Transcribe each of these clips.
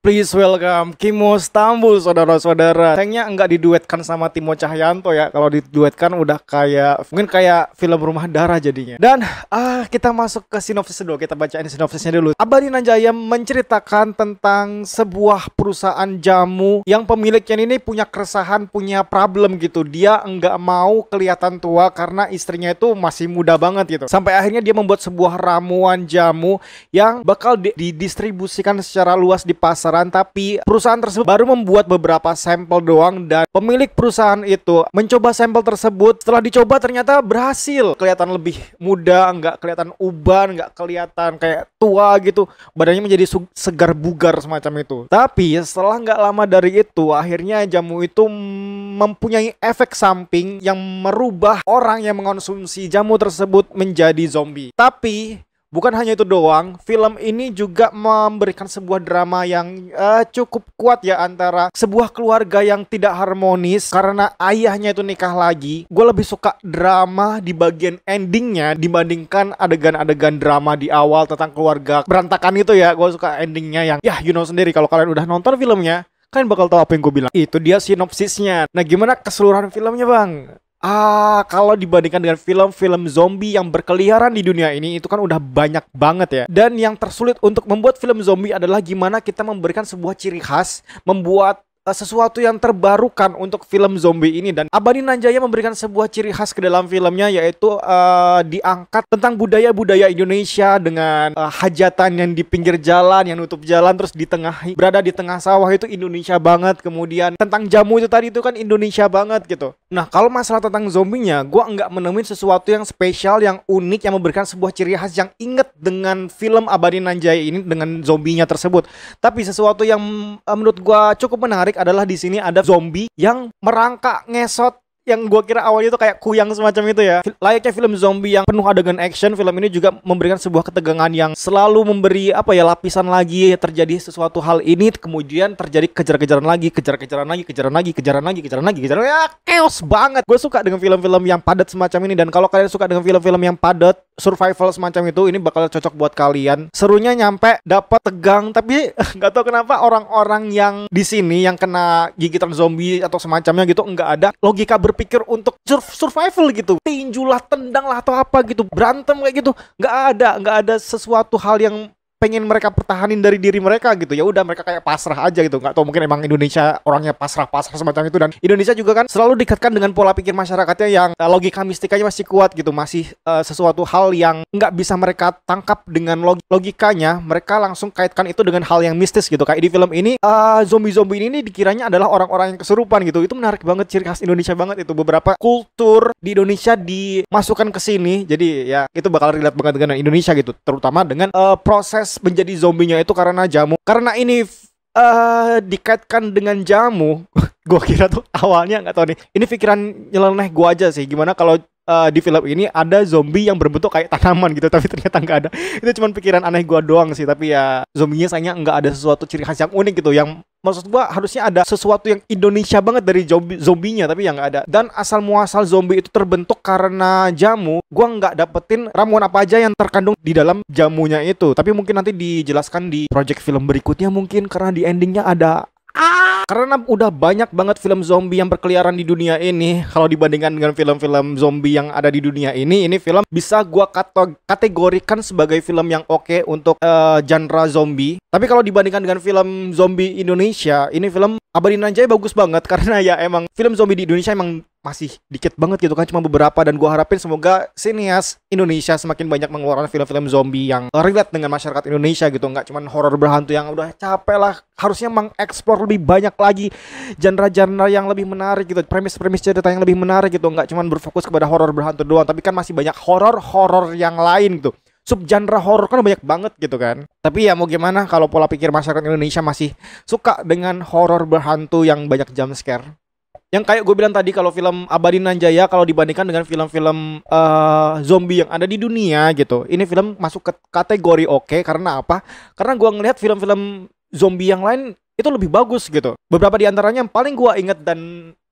Please welcome Kimo Stambul, saudara-saudara. Sayangnya nggak diduetkan sama Timo Cahyanto ya. Kalau diduetkan udah mungkin kayak film Rumah Darah jadinya. Dan kita masuk ke sinopsis dulu. Kita bacain sinopsisnya dulu. Abadi Nanjaya menceritakan tentang sebuah perusahaan jamu yang pemiliknya ini punya keresahan, punya problem gitu. Dia nggak mau kelihatan tua karena istrinya itu masih muda banget gitu. Sampai akhirnya dia membuat sebuah ramuan jamu yang bakal didistribusikan secara luas di pasaran. Tapi perusahaan tersebut baru membuat beberapa sampel doang, dan pemilik perusahaan itu mencoba sampel tersebut. Setelah dicoba ternyata berhasil. Kelihatan lebih muda, nggak kelihatan uban, nggak kelihatan kayak tua gitu. Badannya menjadi segar bugar semacam itu. Tapi setelah nggak lama dari itu, akhirnya jamu itu mempunyai efek samping yang merubah orang yang mengonsumsi jamu tersebut menjadi zombie. Tapi bukan hanya itu doang, film ini juga memberikan sebuah drama yang cukup kuat ya, antara sebuah keluarga yang tidak harmonis karena ayahnya itu nikah lagi. Gue lebih suka drama di bagian endingnya dibandingkan adegan-adegan drama di awal tentang keluarga berantakan itu ya. Gue suka endingnya yang ya you know sendiri, kalau kalian udah nonton filmnya kalian bakal tahu apa yang gue bilang. Itu dia sinopsisnya. Nah, gimana keseluruhan filmnya bang? Kalau dibandingkan dengan film-film zombie yang berkeliaran di dunia ini, itu kan udah banyak banget ya. Dan yang tersulit untuk membuat film zombie adalah gimana kita memberikan sebuah ciri khas, membuat sesuatu yang terbarukan untuk film zombie ini. Dan Abadi Nanjaya memberikan sebuah ciri khas ke dalam filmnya, yaitu diangkat tentang budaya-budaya Indonesia dengan hajatan yang di pinggir jalan, yang nutup jalan, terus berada di tengah sawah, itu Indonesia banget. Kemudian tentang jamu itu tadi, itu kan Indonesia banget gitu. Nah, kalau masalah tentang zombinya, gue nggak menemuin sesuatu yang spesial, yang unik, yang memberikan sebuah ciri khas yang inget dengan film Abadi Nanjaya ini dengan zombinya tersebut. Tapi sesuatu yang menurut gue cukup menarik adalah di sini ada zombie yang merangkak ngesot, yang gue kira awalnya itu kayak kuyang semacam itu ya. Layaknya film zombie yang penuh adegan action, film ini juga memberikan sebuah ketegangan yang selalu memberi lapisan lagi. Terjadi sesuatu hal ini, kemudian terjadi kejar-kejaran lagi, ya chaos banget. Gue suka dengan film-film yang padat semacam ini, dan kalau kalian suka dengan film-film yang padat, survival semacam itu, ini bakal cocok buat kalian. Serunya nyampe, dapat tegang, tapi nggak tahu kenapa orang-orang yang di sini yang kena gigitan zombie atau semacamnya gitu nggak ada logika berpikir untuk survival gitu. Tinju lah, tendang lah, atau apa gitu, berantem kayak gitu, nggak ada sesuatu hal yang pengen mereka pertahanin dari diri mereka gitu. Ya udah, mereka kayak pasrah aja gitu. Nggak tahu, mungkin emang Indonesia orangnya pasrah semacam itu. Dan Indonesia juga kan selalu dikatkan dengan pola pikir masyarakatnya yang logika mistikanya masih kuat gitu. Masih sesuatu hal yang nggak bisa mereka tangkap dengan logikanya, mereka langsung kaitkan itu dengan hal yang mistis gitu. Kayak di film ini, zombie-zombie ini dikiranya adalah orang-orang yang kesurupan gitu. Itu menarik banget, ciri khas Indonesia banget itu. Beberapa kultur di Indonesia dimasukkan ke sini. Jadi ya itu bakal relate banget dengan Indonesia gitu. Terutama dengan proses menjadi zombinya itu karena jamu. Karena ini dikaitkan dengan jamu, gue kira tuh awalnya, nggak tahu nih, ini pikiran nyeleneh gue aja sih, gimana kalau di film ini ada zombie yang berbentuk kayak tanaman gitu, tapi ternyata nggak ada. Itu cuma pikiran aneh gue doang sih. Tapi ya zombinya sayangnya nggak ada sesuatu ciri khas yang unik gitu, yang maksud gue harusnya ada sesuatu yang Indonesia banget dari zombinya, tapi yang nggak ada. Dan asal muasal zombie itu terbentuk karena jamu, gue nggak dapetin ramuan apa aja yang terkandung di dalam jamunya itu. Tapi mungkin nanti dijelaskan di project film berikutnya mungkin, karena di endingnya ada karena udah banyak banget film zombie yang berkeliaran di dunia ini. Kalau dibandingkan dengan film-film zombie yang ada di dunia ini film bisa gua kategorikan sebagai film yang oke untuk genre zombie. Tapi kalau dibandingkan dengan film zombie Indonesia, ini film Abadi Nanjaya bagus banget. Karena ya emang film zombie di Indonesia emang masih dikit banget gitu kan, cuma beberapa. Dan gua harapin semoga sinias Indonesia semakin banyak mengeluarkan film-film zombie yang relate dengan masyarakat Indonesia gitu. Nggak cuma horor berhantu yang udah capek lah. Harusnya mengeksplor lebih banyak lagi genre-genre yang lebih menarik gitu, premis-premis cerita yang lebih menarik gitu. Nggak cuma berfokus kepada horor berhantu doang, tapi kan masih banyak horor yang lain gitu. Subgenre horor kan banyak banget gitu kan. Tapi ya mau gimana, kalau pola pikir masyarakat Indonesia masih suka dengan horor berhantu yang banyak jump scare. Yang kayak gue bilang tadi, kalau film Abadi Nanjaya kalau dibandingkan dengan film-film zombie yang ada di dunia gitu, ini film masuk ke kategori oke. Karena apa? Karena gue ngelihat film-film zombie yang lain itu lebih bagus gitu. Beberapa di antaranya yang paling gue inget dan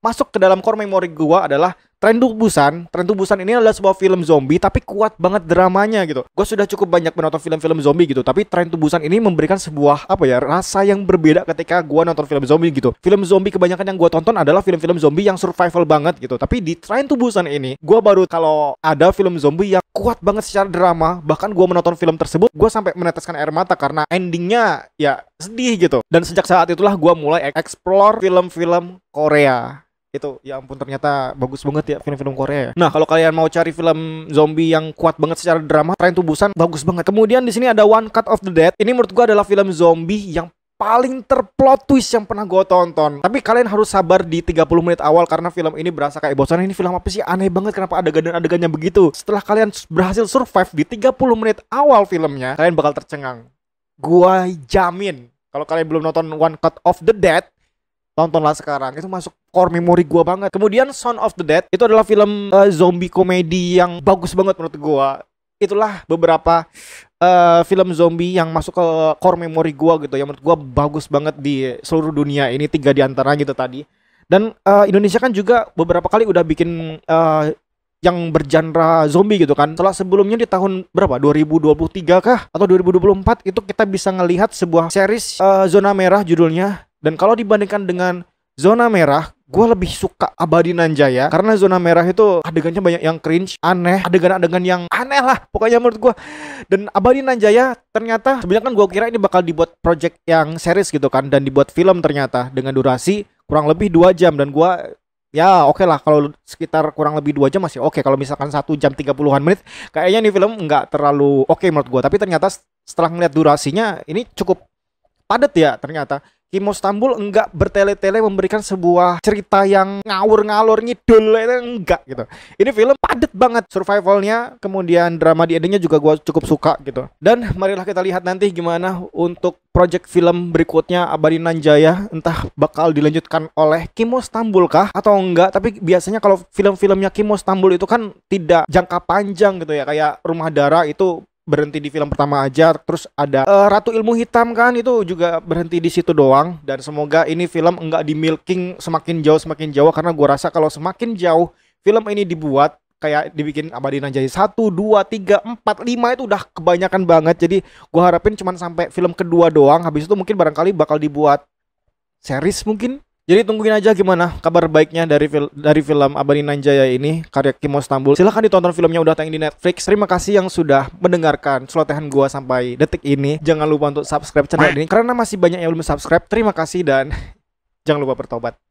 masuk ke dalam core memory gue adalah Train to Busan. Train to Busan ini adalah sebuah film zombie tapi kuat banget dramanya gitu. Gue sudah cukup banyak menonton film-film zombie gitu, tapi Train to Busan ini memberikan sebuah rasa yang berbeda ketika gue nonton film zombie gitu. Film zombie kebanyakan yang gue tonton adalah film-film zombie yang survival banget gitu. Tapi di Train to Busan ini gue baru kalau ada film zombie yang kuat banget secara drama. Bahkan gue menonton film tersebut gue sampai meneteskan air mata karena endingnya ya sedih gitu. Dan sejak saat itulah gue mulai explore film-film Korea. Itu ya ampun, ternyata bagus banget ya film-film Korea ya. Nah, kalau kalian mau cari film zombie yang kuat banget secara drama, Train to Busan bagus banget. Kemudian di sini ada One Cut of the Dead. Ini menurut gua adalah film zombie yang paling terplot twist yang pernah gue tonton. Tapi kalian harus sabar di 30 menit awal karena film ini berasa kayak bosan. Ini film apa sih? Aneh banget kenapa adegan-adegannya begitu. Setelah kalian berhasil survive di 30 menit awal filmnya, kalian bakal tercengang. Gua jamin. Kalau kalian belum nonton One Cut of the Dead, tontonlah sekarang, itu masuk core memory gue banget. Kemudian Shaun of the Dead itu adalah film zombie komedi yang bagus banget menurut gue. Itulah beberapa film zombie yang masuk ke core memory gue gitu, yang menurut gue bagus banget di seluruh dunia. Ini 3 diantaranya gitu tadi. Dan Indonesia kan juga beberapa kali udah bikin yang bergenre zombie gitu kan. Setelah sebelumnya di tahun berapa? 2023 kah? Atau 2024 itu kita bisa ngelihat sebuah series Zona Merah judulnya. Dan kalau dibandingkan dengan Zona Merah, gue lebih suka Abadi Nanjaya. Karena Zona Merah itu adegannya banyak yang cringe, aneh, adegan-adegan yang aneh lah pokoknya menurut gue. Dan Abadi Nanjaya ternyata sebenarnya kan gue kira ini bakal dibuat project yang series gitu kan, dan dibuat film ternyata dengan durasi kurang lebih 2 jam. Dan gue ya oke lah, kalau sekitar kurang lebih 2 jam masih oke. Kalau misalkan 1 jam 30-an menit, kayaknya nih film nggak terlalu oke menurut gue. Tapi ternyata setelah ngeliat durasinya, ini cukup padat ya ternyata. Kimo Stambul enggak bertele-tele memberikan sebuah cerita yang ngawur-ngalur ngidul, enggak gitu. Ini film padat banget survivalnya, kemudian drama di endingnya juga gue cukup suka gitu. Dan marilah kita lihat nanti gimana untuk project film berikutnya Abadi Nanjaya, entah bakal dilanjutkan oleh Kimo Stambul kah atau enggak. Tapi biasanya kalau film-filmnya Kimo Stambul itu kan tidak jangka panjang gitu ya, kayak Rumah Dara itu berhenti di film pertama aja. Terus ada Ratu Ilmu Hitam kan, itu juga berhenti di situ doang. Dan semoga ini film enggak di milking semakin jauh karena gue rasa kalau semakin jauh film ini dibuat, kayak dibikin Abadi Nanjaya 1, 2, 3, 4, 5 itu udah kebanyakan banget. Jadi gue harapin cuman sampai film kedua doang. Habis itu mungkin barangkali bakal dibuat series mungkin. Jadi tungguin aja gimana kabar baiknya dari film Abadi Nanjaya ini karya Kimo Stambul. Silahkan ditonton, filmnya udah tayang di Netflix. Terima kasih yang sudah mendengarkan celotehan gua sampai detik ini. Jangan lupa untuk subscribe channel ini karena masih banyak yang belum subscribe. Terima kasih dan jangan lupa bertobat.